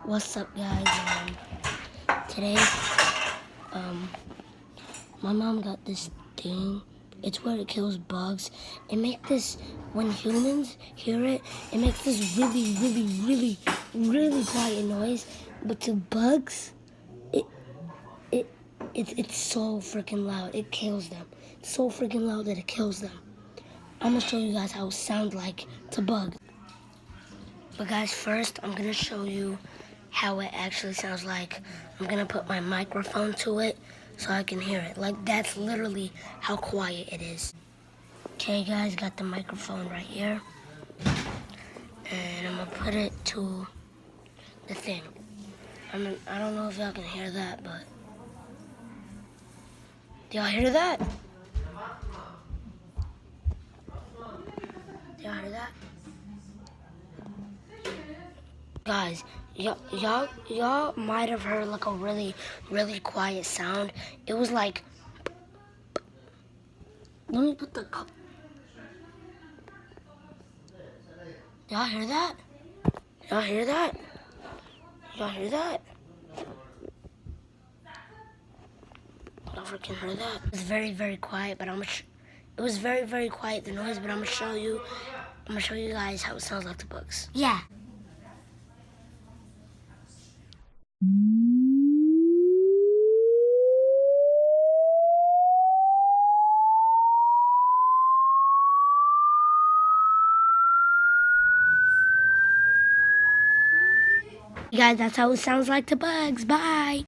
What's up, guys? Today, my mom got this thing. It's where it kills bugs. It makes this, when humans hear it, it makes this really quiet noise. But to bugs, it's so freaking loud. It kills them. It's so freaking loud that it kills them. I'm gonna show you guys how it sounds like to bugs. But guys, first I'm gonna show you how it actually sounds like. I'm gonna put my microphone to it so I can hear it. Like, that's literally how quiet it is. Okay guys, got the microphone right here. And I'm gonna put it to the thing. I don't know if y'all can hear that, but do y'all hear that? Do y'all hear that? Guys, y'all might have heard like a really quiet sound. It was like, let me put the cup. Y'all hear that? Y'all hear that? Y'all hear that? Y'all freaking heard that? It was very quiet, but it was very quiet, the noise, but I'm gonna show you guys how it sounds like the bugs. Yeah. You guys, that's how it sounds like to bugs. Bye.